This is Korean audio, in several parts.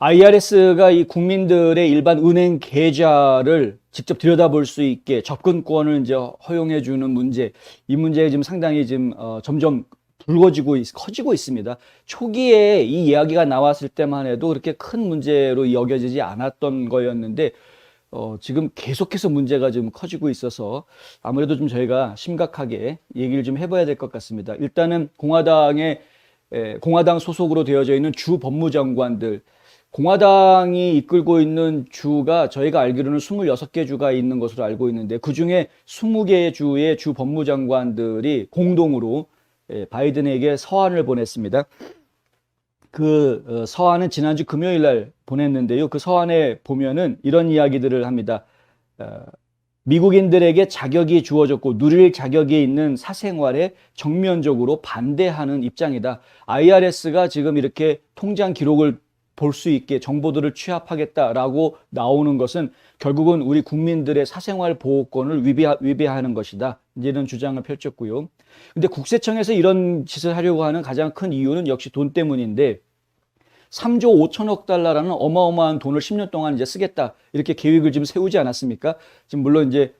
IRS가 이 국민들의 일반 은행 계좌를 직접 들여다볼 수 있게 접근권을 이제 허용해 주는 문제, 이 문제가 지금 상당히 지금 점점 커지고 있습니다. 초기에 이 이야기가 나왔을 때만 해도 그렇게 큰 문제로 여겨지지 않았던 거였는데 지금 계속해서 문제가 좀 커지고 있어서 아무래도 좀 저희가 심각하게 얘기를 좀 해봐야 될 것 같습니다. 일단은 공화당 소속으로 되어져 있는 주 법무장관들, 공화당이 이끌고 있는 주가 저희가 알기로는 26개 주가 있는 것으로 알고 있는데 그 중에 20개 주의 주 법무장관들이 공동으로 바이든에게 서한을 보냈습니다. 그 서한은 지난주 금요일 날 보냈는데요. 그 서한에 보면은 이런 이야기들을 합니다. 미국인들에게 자격이 주어졌고 누릴 자격이 있는 사생활에 정면적으로 반대하는 입장이다. IRS가 지금 이렇게 통장 기록을 볼 수 있게 정보들을 취합하겠다라고 나오는 것은 결국은 우리 국민들의 사생활 보호권을 위배하는 것이다. 이런 주장을 펼쳤고요. 근데 국세청에서 이런 짓을 하려고 하는 가장 큰 이유는 역시 돈 때문인데 3조 5천억 달러라는 어마어마한 돈을 10년 동안 이제 쓰겠다. 이렇게 계획을 지금 세우지 않았습니까? 지금 물론 이제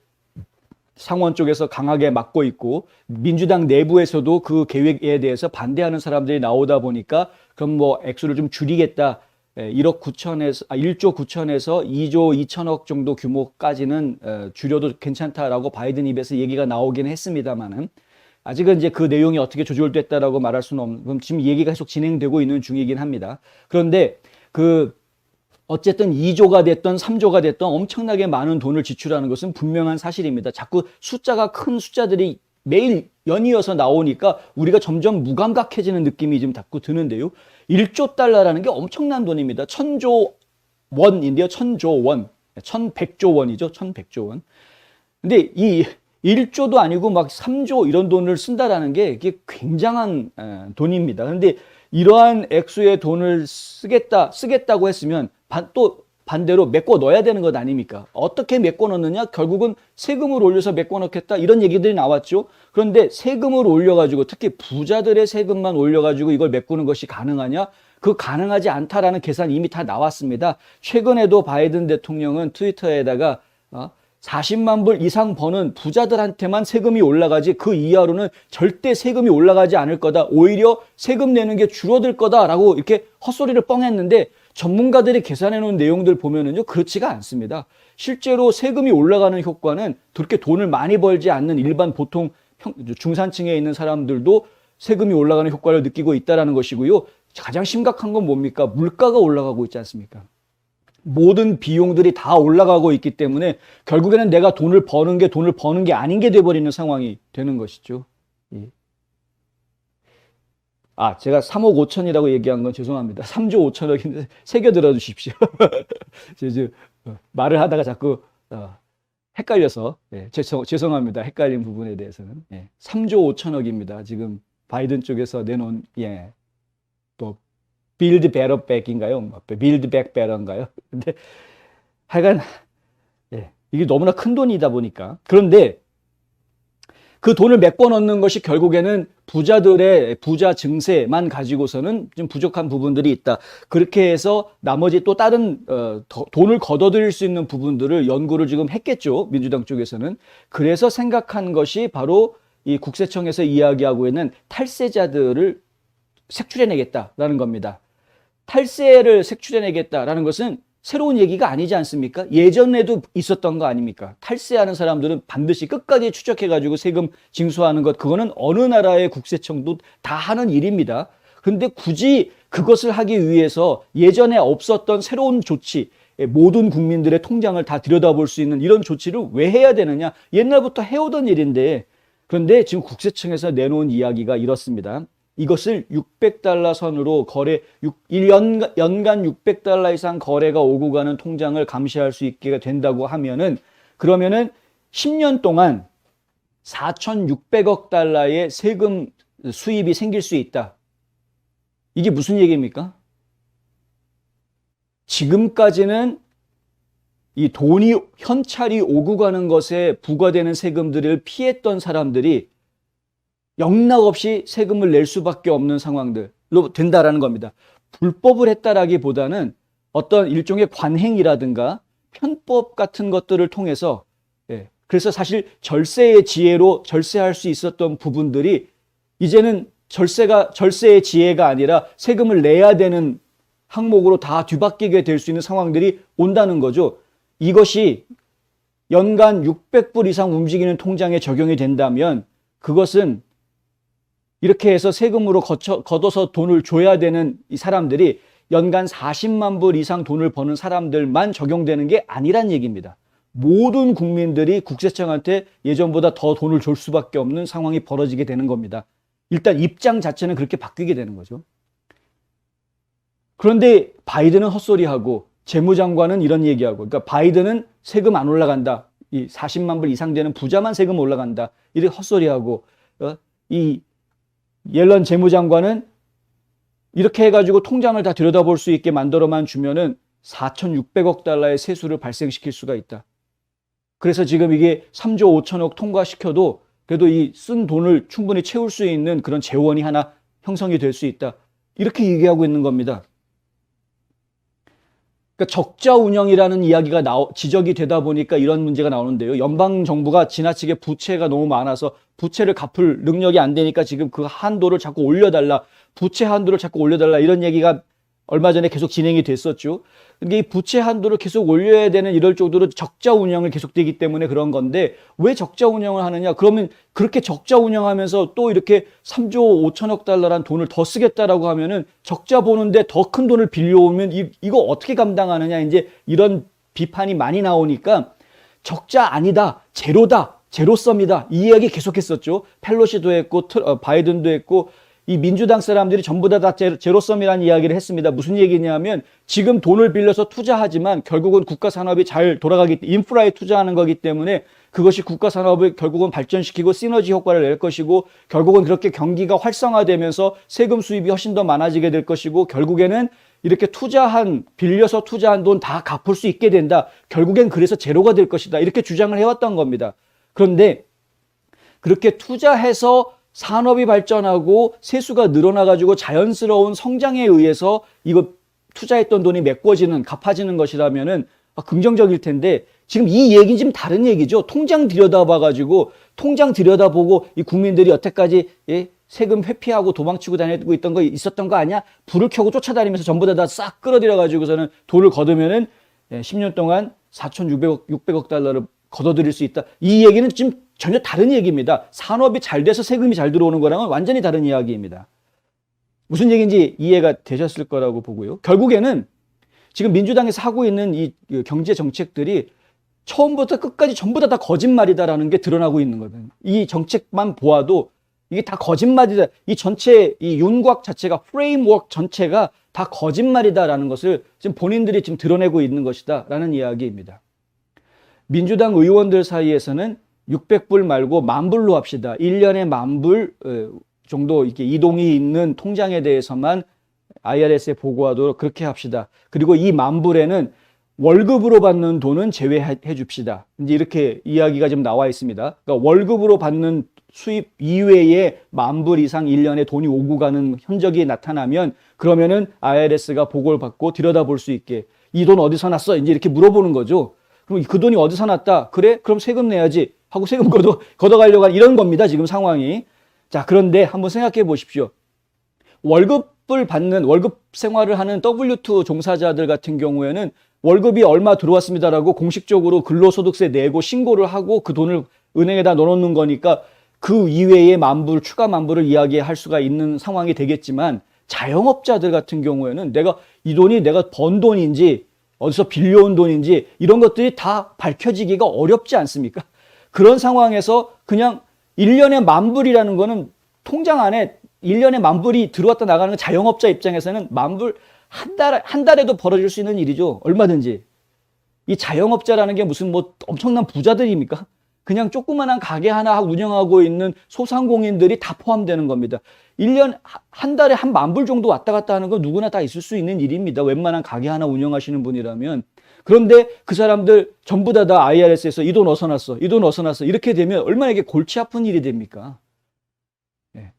상원 쪽에서 강하게 막고 있고 민주당 내부에서도 그 계획에 대해서 반대하는 사람들이 나오다 보니까 그럼 뭐 액수를 좀 줄이겠다. 1조 9천에서 2조 2천억 정도 규모까지는 줄여도 괜찮다라고 바이든 입에서 얘기가 나오긴 했습니다만은 아직은 이제 그 내용이 어떻게 조절됐다라고 말할 수는 없는, 지금 얘기가 계속 진행되고 있는 중이긴 합니다. 그런데 어쨌든 2조가 됐던 3조가 됐던 엄청나게 많은 돈을 지출하는 것은 분명한 사실입니다. 자꾸 큰 숫자들이 매일 연이어서 나오니까 우리가 점점 무감각해지는 느낌이 좀 자꾸 드는데요. 1조 달러라는 게 엄청난 돈입니다. 1000조 원인데요. 1000조 원. 1100조 원이죠. 1100조 원. 근데 이 1조도 아니고 막 3조 이런 돈을 쓴다라는 게 이게 굉장한 돈입니다. 그런데 이러한 액수의 돈을 쓰겠다고 했으면 또 반대로 메꿔 넣어야 되는 것 아닙니까? 어떻게 메꿔 넣느냐? 결국은 세금을 올려서 메꿔 넣겠다 이런 얘기들이 나왔죠. 그런데 세금을 올려가지고 특히 부자들의 세금만 올려가지고 이걸 메꾸는 것이 가능하냐? 그 가능하지 않다라는 계산이 이미 다 나왔습니다. 최근에도 바이든 대통령은 트위터에다가 40만 불 이상 버는 부자들한테만 세금이 올라가지 그 이하로는 절대 세금이 올라가지 않을 거다. 오히려 세금 내는 게 줄어들 거다라고 이렇게 헛소리를 뻥했는데 전문가들이 계산해 놓은 내용들 보면은요, 그렇지가 않습니다. 실제로 세금이 올라가는 효과는 그렇게 돈을 많이 벌지 않는 일반 보통 중산층에 있는 사람들도 세금이 올라가는 효과를 느끼고 있다는 것이고요. 가장 심각한 건 뭡니까? 물가가 올라가고 있지 않습니까? 모든 비용들이 다 올라가고 있기 때문에 결국에는 내가 돈을 버는 게 아닌 게 돼버리는 상황이 되는 것이죠. 예. 제가 3억 5천이라고 얘기한 건 죄송합니다. 3조 5천억인데 새겨 들어주십시오. 말을 하다가 자꾸 헷갈려서 죄송합니다. 헷갈린 부분에 대해서는 3조 5천억입니다. 지금 바이든 쪽에서 내놓은 또 빌드 베러 백인가요? 빌드 백 베러인가요? 근데 하여간 이게 너무나 큰 돈이다 보니까 그런데 그 돈을 메꿔 넣는 것이 결국에는 부자들의 부자 증세만 가지고서는 좀 부족한 부분들이 있다. 그렇게 해서 나머지 또 다른 돈을 걷어들일 수 있는 부분들을 연구를 지금 했겠죠. 민주당 쪽에서는. 그래서 생각한 것이 바로 이 국세청에서 이야기하고 있는 탈세자들을 색출해내겠다라는 겁니다. 탈세를 색출해내겠다라는 것은 새로운 얘기가 아니지 않습니까? 예전에도 있었던 거 아닙니까? 탈세하는 사람들은 반드시 끝까지 추적해가지고 세금 징수하는 것, 그거는 어느 나라의 국세청도 다 하는 일입니다. 그런데 굳이 그것을 하기 위해서 예전에 없었던 새로운 조치, 모든 국민들의 통장을 다 들여다볼 수 있는 이런 조치를 왜 해야 되느냐? 옛날부터 해오던 일인데, 그런데 지금 국세청에서 내놓은 이야기가 이렇습니다. 이것을 600달러 선으로 연간 600달러 이상 거래가 오고 가는 통장을 감시할 수 있게 된다고 그러면은 10년 동안 4,600억 달러의 세금 수입이 생길 수 있다. 이게 무슨 얘기입니까? 지금까지는 이 돈이 현찰이 오고 가는 것에 부과되는 세금들을 피했던 사람들이 영락없이 세금을 낼 수밖에 없는 상황들로 된다라는 겁니다. 불법을 했다라기보다는 어떤 일종의 관행이라든가 편법 같은 것들을 통해서, 그래서 사실 절세의 지혜로 절세할 수 있었던 부분들이 이제는 절세의 지혜가 아니라 세금을 내야 되는 항목으로 다 뒤바뀌게 될 수 있는 상황들이 온다는 거죠. 이것이 연간 600불 이상 움직이는 통장에 적용이 된다면 그것은 이렇게 해서 세금으로 걷어서 돈을 줘야 되는 이 사람들이 연간 40만 불 이상 돈을 버는 사람들만 적용되는 게 아니란 얘기입니다. 모든 국민들이 국세청한테 예전보다 더 돈을 줄 수밖에 없는 상황이 벌어지게 되는 겁니다. 일단 입장 자체는 그렇게 바뀌게 되는 거죠. 그런데 바이든은 헛소리하고 재무장관은 이런 얘기하고, 그러니까 바이든은 세금 안 올라간다. 이 40만 불 이상 되는 부자만 세금 올라간다. 이렇게 헛소리하고, 이 옐런 재무장관은 이렇게 해가지고 통장을 다 들여다볼 수 있게 만들어만 주면은 4,600억 달러의 세수를 발생시킬 수가 있다. 그래서 지금 이게 3조 5천억 통과시켜도 그래도 이 쓴 돈을 충분히 채울 수 있는 그런 재원이 하나 형성이 될 수 있다. 이렇게 얘기하고 있는 겁니다. 그러니까 적자 운영이라는 이야기가 지적이 되다 보니까 이런 문제가 나오는데요. 연방정부가 지나치게 부채가 너무 많아서 부채를 갚을 능력이 안 되니까 지금 그 한도를 자꾸 올려달라. 부채 한도를 자꾸 올려달라. 이런 얘기가 얼마 전에 계속 진행이 됐었죠. 근데 이 부채 한도를 계속 올려야 되는 이럴 정도로 적자 운영을 계속되기 때문에 그런 건데 왜 적자 운영을 하느냐? 그러면 그렇게 적자 운영하면서 또 이렇게 3조 5천억 달러란 돈을 더 쓰겠다라고 하면은 적자 보는데 더 큰 돈을 빌려오면 이거 어떻게 감당하느냐? 이제 이런 비판이 많이 나오니까 적자 아니다, 제로다, 제로섬이다 이 이야기 계속했었죠. 펠로시도 했고 바이든도 했고. 이 민주당 사람들이 전부 다 제로섬이라는 이야기를 했습니다. 무슨 얘기냐면 지금 돈을 빌려서 투자하지만 결국은 국가 산업이 잘 돌아가기 때문에 인프라에 투자하는 거기 때문에 그것이 국가 산업을 결국은 발전시키고 시너지 효과를 낼 것이고 결국은 그렇게 경기가 활성화되면서 세금 수입이 훨씬 더 많아지게 될 것이고 결국에는 이렇게 빌려서 투자한 돈 다 갚을 수 있게 된다. 결국엔 그래서 제로가 될 것이다. 이렇게 주장을 해왔던 겁니다. 그런데 그렇게 투자해서 산업이 발전하고 세수가 늘어나가지고 자연스러운 성장에 의해서 이거 투자했던 돈이 메꿔지는, 갚아지는 것이라면은 긍정적일 텐데 지금 이 얘기는 지금 다른 얘기죠. 통장 들여다보고 이 국민들이 여태까지 세금 회피하고 도망치고 다니고 있었던 거 아니야? 불을 켜고 쫓아다니면서 전부 다 싹 끌어들여가지고서는 돈을 거두면은 10년 동안 4,600억 달러를 걷어들일 수 있다. 이 얘기는 지금 전혀 다른 얘기입니다. 산업이 잘 돼서 세금이 잘 들어오는 거랑은 완전히 다른 이야기입니다. 무슨 얘기인지 이해가 되셨을 거라고 보고요. 결국에는 지금 민주당에서 하고 있는 이 경제 정책들이 처음부터 끝까지 전부 다 거짓말이다라는 게 드러나고 있는 거거든요. 이 정책만 보아도 이게 다 거짓말이다. 이 전체 이 윤곽 자체가 프레임워크 전체가 다 거짓말이다라는 것을 지금 본인들이 지금 드러내고 있는 것이다라는 이야기입니다. 민주당 의원들 사이에서는 600불 말고 10,000불로 합시다. 1년에 10,000불 정도 이렇게 이동이 있는 통장에 대해서만 IRS에 보고하도록 그렇게 합시다. 그리고 이 10,000불에는 월급으로 받는 돈은 제외해 줍시다. 이제 이렇게 이야기가 지금 나와 있습니다. 그러니까 월급으로 받는 수입 이외에 10,000불 이상 1년에 돈이 오고 가는 흔적이 나타나면 그러면은 IRS가 보고를 받고 들여다볼 수 있게 이 돈 어디서 났어? 이제 이렇게 물어보는 거죠. 그럼 그 돈이 어디서 났다? 그래? 그럼 세금 내야지. 하고 세금 걷어가려고 하는 이런 겁니다. 지금 상황이. 자, 그런데 한번 생각해 보십시오. 월급 생활을 하는 W2 종사자들 같은 경우에는 월급이 얼마 들어왔습니다라고 공식적으로 근로소득세 내고 신고를 하고 그 돈을 은행에다 넣어놓는 거니까 그 이외에 10,000불, 추가 10,000불을 이야기할 수가 있는 상황이 되겠지만 자영업자들 같은 경우에는 이 돈이 내가 번 돈인지 어디서 빌려온 돈인지 이런 것들이 다 밝혀지기가 어렵지 않습니까? 그런 상황에서 그냥 1년에 10,000불이라는 거는 통장 안에 1년에 10,000불이 들어왔다 나가는 건 자영업자 입장에서는 10,000불 한 달에도 벌어질 수 있는 일이죠. 얼마든지. 이 자영업자라는 게 무슨 뭐 엄청난 부자들입니까? 그냥 조그만한 가게 하나 운영하고 있는 소상공인들이 다 포함되는 겁니다. 1년, 한 달에 한 10,000불 정도 왔다 갔다 하는 건 누구나 다 있을 수 있는 일입니다. 웬만한 가게 하나 운영하시는 분이라면. 그런데 그 사람들 전부 다 IRS에서 이 돈 어디서 났어? 이 돈 어디서 났어? 이렇게 되면 얼마나 이게 골치 아픈 일이 됩니까? 예.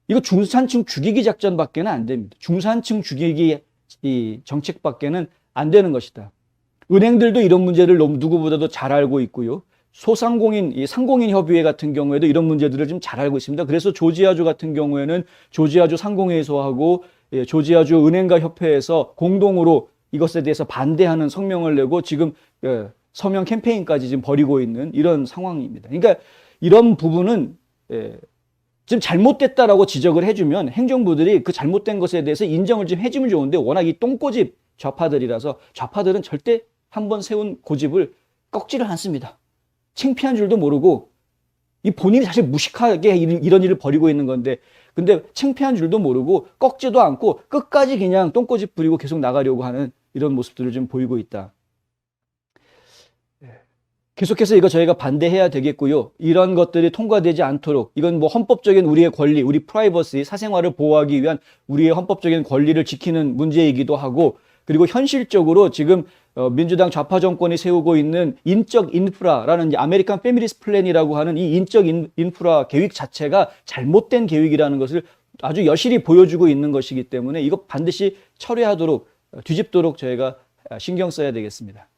이거 중산층 죽이기 작전밖에는 안 됩니다. 중산층 죽이기 이 정책밖에는 안 되는 것이다. 은행들도 이런 문제를 누구보다도 잘 알고 있고요. 소상공인, 이 상공인 협의회 같은 경우에도 이런 문제들을 좀 잘 알고 있습니다. 그래서 조지아주 같은 경우에는 조지아주 상공회의소하고 조지아주 은행가 협회에서 공동으로 이것에 대해서 반대하는 성명을 내고 지금 서명 캠페인까지 지금 벌이고 있는 이런 상황입니다. 그러니까 이런 부분은 좀 잘못됐다라고 지적을 해주면 행정부들이 그 잘못된 것에 대해서 인정을 좀 해주면 좋은데 워낙 이 똥꼬집 좌파들이라서 좌파들은 절대 한번 세운 고집을 꺾지를 않습니다. 창피한 줄도 모르고 이 본인이 사실 무식하게 이런 일을 벌이고 있는 건데 근데 창피한 줄도 모르고 꺾지도 않고 끝까지 그냥 똥꼬집 부리고 계속 나가려고 하는 이런 모습들을 좀 보이고 있다. 계속해서 이거 저희가 반대해야 되겠고요. 이런 것들이 통과되지 않도록 이건 뭐 헌법적인 우리의 권리, 우리 프라이버시, 사생활을 보호하기 위한 우리의 헌법적인 권리를 지키는 문제이기도 하고 그리고 현실적으로 지금 민주당 좌파 정권이 세우고 있는 인적 인프라라는 아메리칸 패밀리스 플랜이라고 하는 이 인적 인프라 계획 자체가 잘못된 계획이라는 것을 아주 여실히 보여주고 있는 것이기 때문에 이거 반드시 철회하도록 뒤집도록 저희가 신경 써야 되겠습니다.